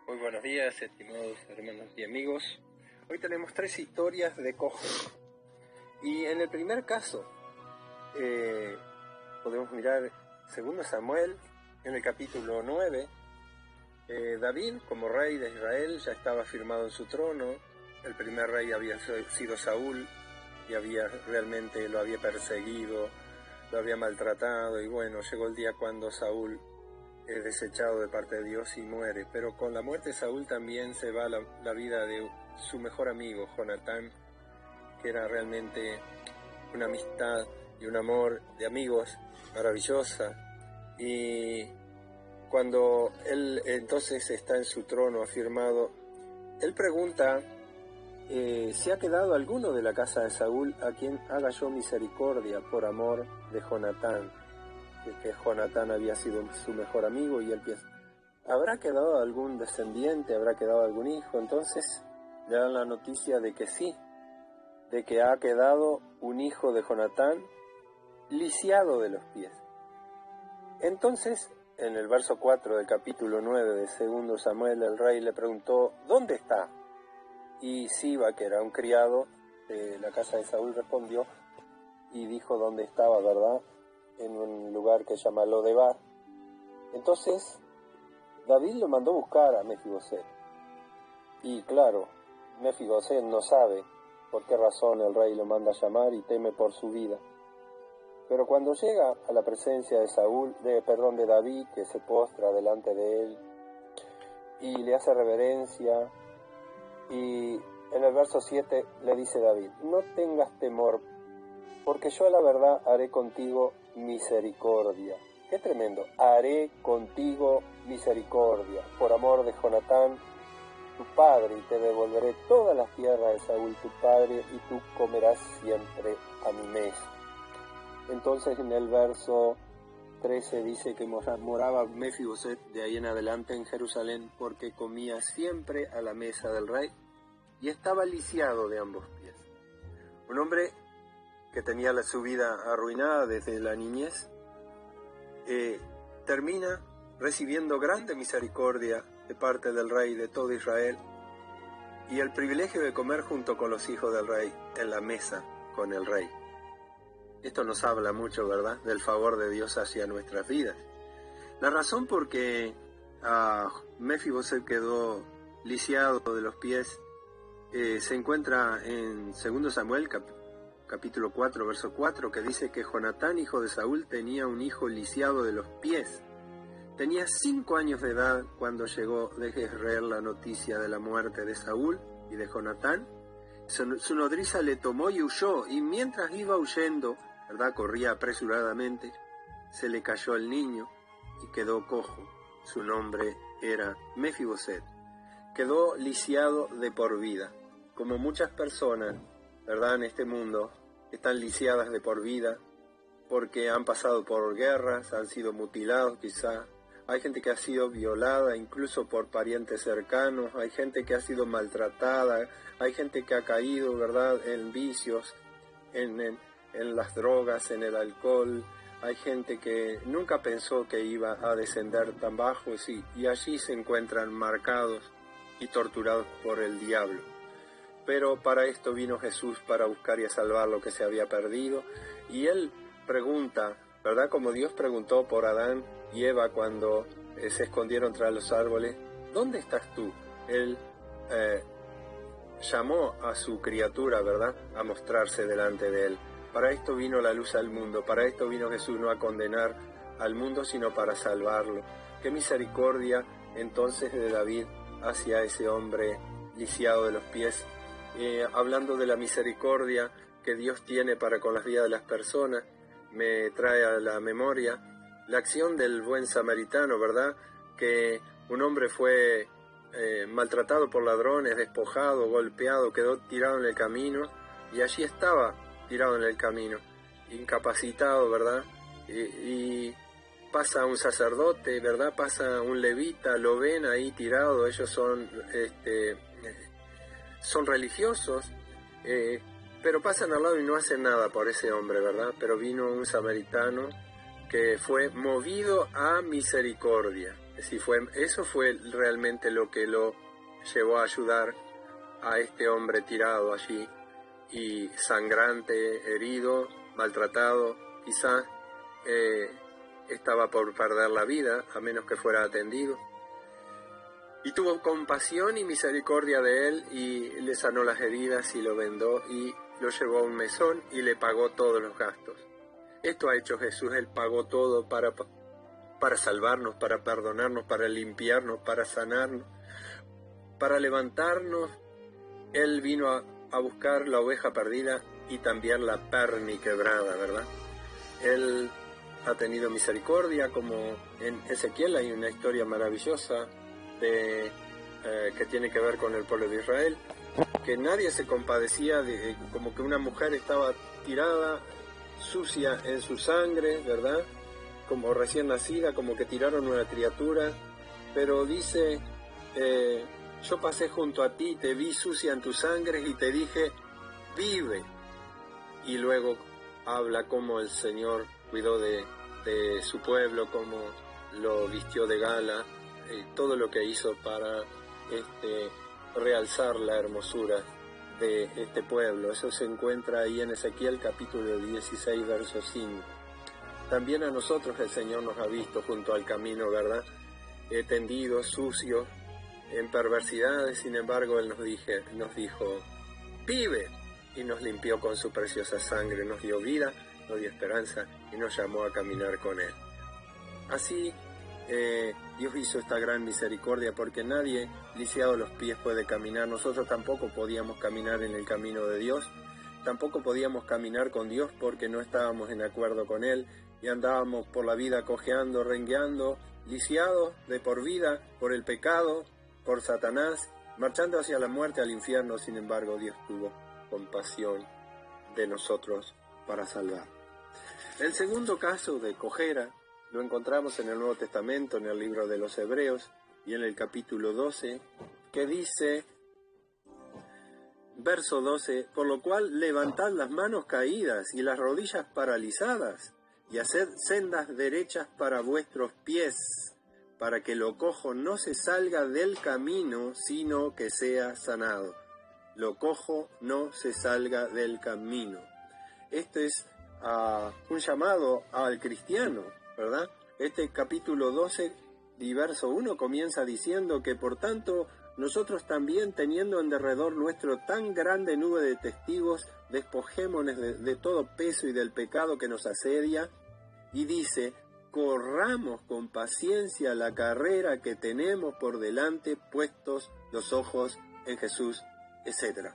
Muy buenos días, estimados hermanos y amigos. Hoy tenemos 3 historias de Koj. Y en el primer caso, podemos mirar 2 Samuel, en el capítulo 9. David, como rey de Israel, ya estaba firmado en su trono. El primer rey había sido Saúl, y realmente lo había perseguido, lo había maltratado, y bueno, llegó el día cuando Saúl es desechado de parte de Dios y muere. Pero con la muerte de Saúl también se va la vida de su mejor amigo, Jonatán, que era realmente una amistad y un amor de amigos maravillosa. Y cuando él entonces está en su trono afirmado, él pregunta si ha quedado alguno de la casa de Saúl a quien haga yo misericordia por amor de Jonatán, que Jonatán había sido su mejor amigo. Y él piensa, ¿habrá quedado algún descendiente? ¿Habrá quedado algún hijo? Entonces le dan la noticia de que sí, de que ha quedado un hijo de Jonatán lisiado de los pies. Entonces, en el verso 4 del capítulo 9 de 2 Samuel, el rey le preguntó, ¿dónde está? Y Siba, que era un criado de la casa de Saúl, respondió y dijo dónde estaba, ¿verdad? En un lugar que se llama Lodebar. Entonces David lo mandó buscar a Mefiboset. Y claro, Mefiboset no sabe por qué razón el rey lo manda a llamar y teme por su vida. Pero cuando llega a la presencia de David, que se postra delante de él y le hace reverencia, y en el verso 7 le dice David, no tengas temor, porque yo a la verdad haré contigo misericordia. ¡Qué tremendo! Haré contigo misericordia por amor de Jonatán, tu padre, y te devolveré todas las tierras de Saúl, tu padre, y tú comerás siempre a mi mesa. Entonces en el verso 13 dice que moraba Mefiboset de ahí en adelante en Jerusalén, porque comía siempre a la mesa del rey y estaba lisiado de ambos pies. Un hombre que tenía su vida arruinada desde la niñez, termina recibiendo grande misericordia de parte del rey de todo Israel y el privilegio de comer junto con los hijos del rey en la mesa con el rey. Esto nos habla mucho, ¿verdad?, del favor de Dios hacia nuestras vidas. La razón por que Mefiboset quedó lisiado de los pies se encuentra en 2 Samuel capítulo 4, verso 4, que dice que Jonatán, hijo de Saúl, tenía un hijo lisiado de los pies. Tenía 5 años de edad cuando llegó de Jezreel la noticia de la muerte de Saúl y de Jonatán. Su nodriza le tomó y huyó, y mientras iba huyendo, ¿verdad?, corría apresuradamente, se le cayó el niño y quedó cojo. Su nombre era Mefiboset. Quedó lisiado de por vida. Como muchas personas, ¿verdad?, en este mundo, están lisiadas de por vida porque han pasado por guerras, han sido mutilados quizá. Hay gente que ha sido violada incluso por parientes cercanos, hay gente que ha sido maltratada, hay gente que ha caído, ¿verdad?, en vicios, en las drogas, en el alcohol. Hay gente que nunca pensó que iba a descender tan bajo, sí, y allí se encuentran marcados y torturados por el diablo. Pero para esto vino Jesús, para buscar y a salvar lo que se había perdido. Y él pregunta, ¿verdad?, como Dios preguntó por Adán y Eva cuando se escondieron tras los árboles, ¿dónde estás tú? Él llamó a su criatura, ¿verdad?, a mostrarse delante de él. Para esto vino la luz al mundo, para esto vino Jesús, no a condenar al mundo, sino para salvarlo. Qué misericordia entonces de David hacia ese hombre lisiado de los pies. Hablando de la misericordia que Dios tiene para con las vidas de las personas, me trae a la memoria la acción del buen samaritano, ¿verdad?, que un hombre fue maltratado por ladrones, despojado, golpeado, quedó tirado en el camino, y allí estaba tirado en el camino, incapacitado, ¿verdad?, y pasa un sacerdote, ¿verdad?, pasa un levita, lo ven ahí tirado, ellos son religiosos, pero pasan al lado y no hacen nada por ese hombre, ¿verdad? Pero vino un samaritano que fue movido a misericordia. Es decir, eso fue realmente lo que lo llevó a ayudar a este hombre tirado allí, y sangrante, herido, maltratado, quizás estaba por perder la vida, a menos que fuera atendido. Y tuvo compasión y misericordia de él, y le sanó las heridas y lo vendó y lo llevó a un mesón y le pagó todos los gastos. Esto ha hecho Jesús. Él pagó todo para salvarnos, para perdonarnos, para limpiarnos, para sanarnos, para levantarnos. Él vino a buscar la oveja perdida y también la perniquebrada, ¿verdad? Él ha tenido misericordia, como en Ezequiel hay una historia maravillosa que tiene que ver con el pueblo de Israel, que nadie se compadecía como que una mujer estaba tirada, sucia en su sangre, ¿verdad? Como recién nacida, como que tiraron una criatura, pero dice, yo pasé junto a ti, te vi sucia en tu sangre y te dije, vive. Y luego habla cómo el Señor cuidó de su pueblo, cómo lo vistió de gala, todo lo que hizo para realzar la hermosura de este pueblo. Eso se encuentra ahí en Ezequiel capítulo 16, verso 5. También a nosotros el Señor nos ha visto junto al camino, ¿verdad? Tendidos, sucios, en perversidades. Sin embargo, Él nos dijo, vive, y nos limpió con su preciosa sangre, nos dio vida, nos dio esperanza y nos llamó a caminar con Él. Así, Dios hizo esta gran misericordia, porque nadie lisiado los pies puede caminar. Nosotros tampoco podíamos caminar en el camino de Dios, tampoco podíamos caminar con Dios porque no estábamos en acuerdo con Él, y andábamos por la vida cojeando, rengueando, lisiados de por vida por el pecado, por Satanás, marchando hacia la muerte, al infierno. Sin embargo, Dios tuvo compasión de nosotros para salvar. El segundo caso de cojera lo encontramos en el Nuevo Testamento, en el libro de los Hebreos, y en el capítulo 12, que dice, verso 12, por lo cual levantad las manos caídas y las rodillas paralizadas, y haced sendas derechas para vuestros pies, para que lo cojo no se salga del camino, sino que sea sanado. Lo cojo no se salga del camino. Esto es un llamado al cristiano, ¿verdad? Este capítulo 12 y verso 1 comienza diciendo que por tanto nosotros también, teniendo en derredor nuestro tan grande nube de testigos, despojémonos de todo peso y del pecado que nos asedia, y dice, corramos con paciencia la carrera que tenemos por delante, puestos los ojos en Jesús, etc.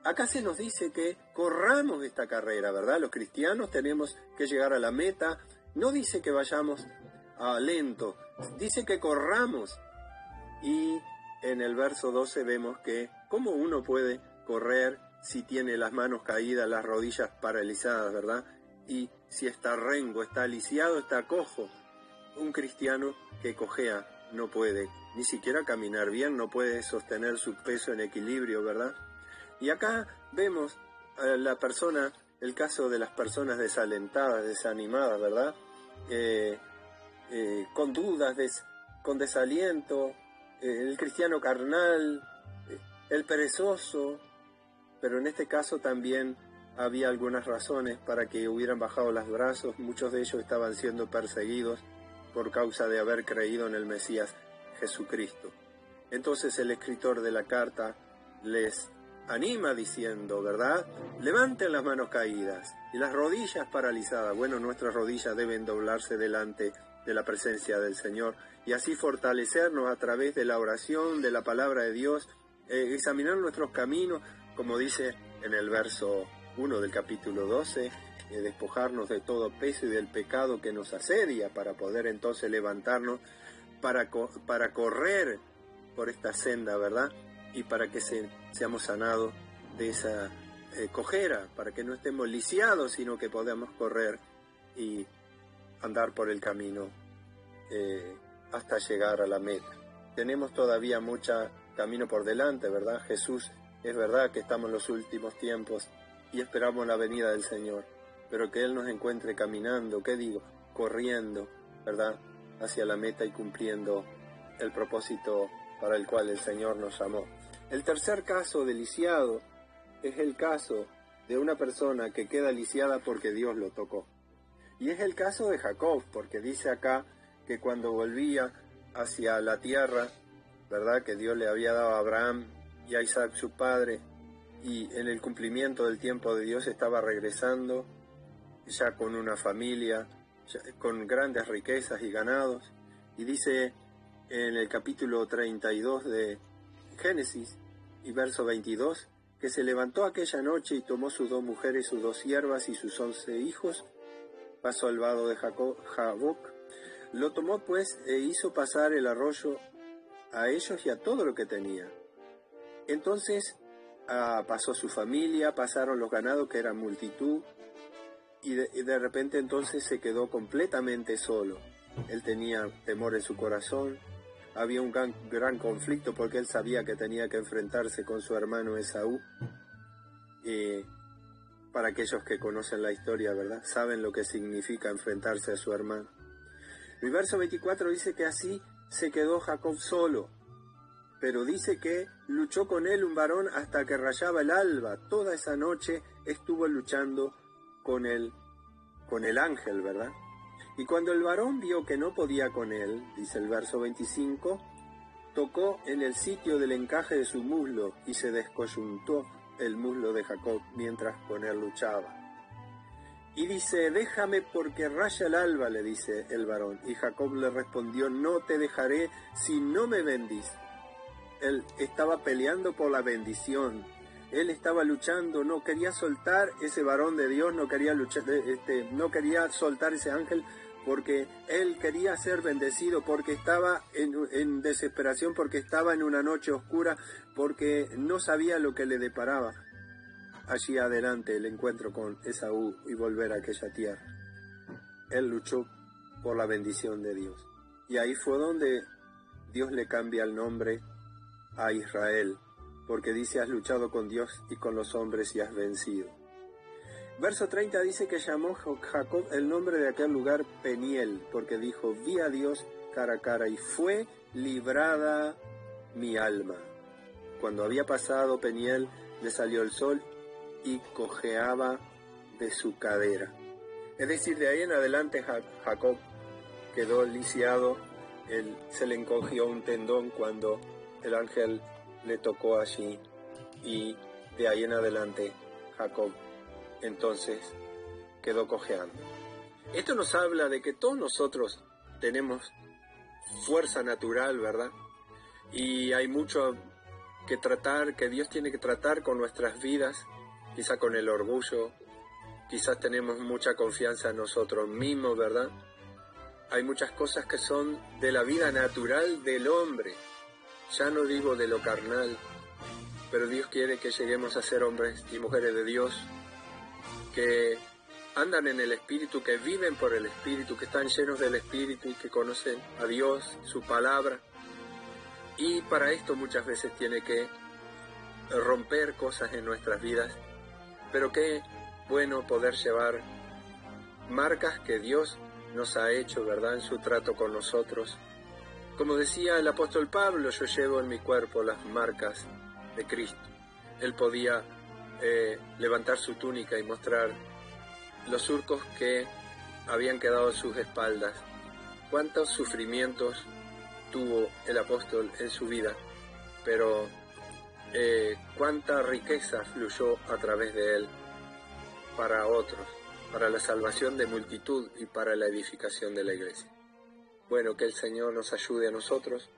Acá se nos dice que corramos esta carrera, ¿verdad? Los cristianos tenemos que llegar a la meta. No dice que vayamos lento, dice que corramos. Y en el verso 12 vemos que cómo uno puede correr si tiene las manos caídas, las rodillas paralizadas, ¿verdad? Y si está rengo, está lisiado, está cojo. Un cristiano que cojea no puede ni siquiera caminar bien, no puede sostener su peso en equilibrio, ¿verdad? Y acá vemos el caso de las personas desalentadas, desanimadas, ¿verdad? Con dudas, con desaliento, el cristiano carnal, el perezoso, pero en este caso también había algunas razones para que hubieran bajado los brazos. Muchos de ellos estaban siendo perseguidos por causa de haber creído en el Mesías Jesucristo. Entonces el escritor de la carta les anima diciendo, ¿verdad? Levanten las manos caídas y las rodillas paralizadas. Bueno, nuestras rodillas deben doblarse delante de la presencia del Señor y así fortalecernos a través de la oración, de la palabra de Dios, examinar nuestros caminos, como dice en el verso 1 del capítulo 12, despojarnos de todo peso y del pecado que nos asedia para poder entonces levantarnos para correr por esta senda, ¿verdad? Y para que seamos sanados de esa cojera, para que no estemos lisiados, sino que podamos correr y andar por el camino hasta llegar a la meta. Tenemos todavía mucho camino por delante, ¿verdad? Jesús, es verdad que estamos en los últimos tiempos y esperamos la venida del Señor, pero que Él nos encuentre caminando, ¿qué digo? corriendo, ¿verdad?, hacia la meta y cumpliendo el propósito para el cual el Señor nos llamó. El tercer caso de lisiado es el caso de una persona que queda lisiada porque Dios lo tocó. Y es el caso de Jacob, porque dice acá que cuando volvía hacia la tierra, ¿verdad?, que Dios le había dado a Abraham y a Isaac su padre, y en el cumplimiento del tiempo de Dios estaba regresando, ya con una familia, ya con grandes riquezas y ganados. Y dice en el capítulo 32 de Génesis y verso 22, que se levantó aquella noche y tomó sus 2 mujeres, sus 2 siervas y sus 11 hijos, pasó al vado de Jaboc, lo tomó pues e hizo pasar el arroyo a ellos y a todo lo que tenía. Entonces pasó su familia, pasaron los ganados, que eran multitud, y de repente entonces se quedó completamente solo. Él tenía temor en su corazón, había un gran conflicto porque él sabía que tenía que enfrentarse con su hermano Esaú. Para aquellos que conocen la historia, ¿verdad?, saben lo que significa enfrentarse a su hermano. El verso 24 dice que así se quedó Jacob solo, pero dice que luchó con él un varón hasta que rayaba el alba. Toda esa noche estuvo luchando con el ángel, ¿verdad? Y cuando el varón vio que no podía con él, dice el verso 25, tocó en el sitio del encaje de su muslo y se descoyuntó el muslo de Jacob mientras con él luchaba. Y dice, déjame porque raya el alba, le dice el varón. Y Jacob le respondió, no te dejaré si no me bendís. Él estaba peleando por la bendición. Él estaba luchando, no quería soltar ese varón de Dios, no quería luchar, no quería soltar ese ángel, porque él quería ser bendecido, porque estaba en desesperación, porque estaba en una noche oscura, porque no sabía lo que le deparaba allí adelante el encuentro con Esaú y volver a aquella tierra. Él luchó por la bendición de Dios. Y ahí fue donde Dios le cambia el nombre a Israel, porque dice, has luchado con Dios y con los hombres y has vencido. Verso 30 dice que llamó Jacob el nombre de aquel lugar Peniel, porque dijo, vi a Dios cara a cara y fue librada mi alma. Cuando había pasado Peniel, le salió el sol y cojeaba de su cadera. Es decir, de ahí en adelante Jacob quedó lisiado, se le encogió un tendón cuando el ángel le tocó allí, y de ahí en adelante Jacob entonces quedó cojeando. Esto nos habla de que todos nosotros tenemos fuerza natural, ¿verdad? Y hay mucho que tratar, que Dios tiene que tratar con nuestras vidas, quizá con el orgullo, quizás tenemos mucha confianza en nosotros mismos, ¿verdad? Hay muchas cosas que son de la vida natural del hombre, ya no digo de lo carnal, pero Dios quiere que lleguemos a ser hombres y mujeres de Dios, que andan en el Espíritu, que viven por el Espíritu, que están llenos del Espíritu y que conocen a Dios, su palabra. Y para esto muchas veces tiene que romper cosas en nuestras vidas, pero qué bueno poder llevar marcas que Dios nos ha hecho, ¿verdad?, en su trato con nosotros. Como decía el apóstol Pablo, yo llevo en mi cuerpo las marcas de Cristo. Él podía levantar su túnica y mostrar los surcos que habían quedado en sus espaldas. Cuántos sufrimientos tuvo el apóstol en su vida, pero cuánta riqueza fluyó a través de él para otros, para la salvación de multitud y para la edificación de la iglesia. Bueno, que el Señor nos ayude a nosotros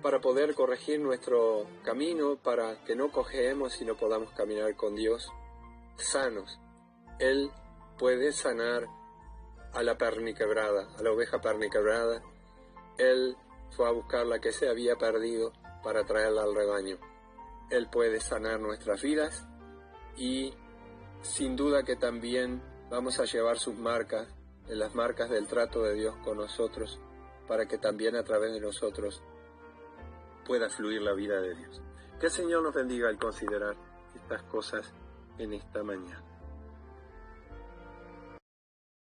para poder corregir nuestro camino, para que no cojeemos, sino podamos caminar con Dios sanos. Él puede sanar a la perniquebrada, a la oveja perniquebrada. Él fue a buscar la que se había perdido para traerla al rebaño. Él puede sanar nuestras vidas y sin duda que también vamos a llevar sus marcas, las marcas del trato de Dios con nosotros, para que también a través de nosotros pueda fluir la vida de Dios. Que el Señor nos bendiga al considerar estas cosas en esta mañana.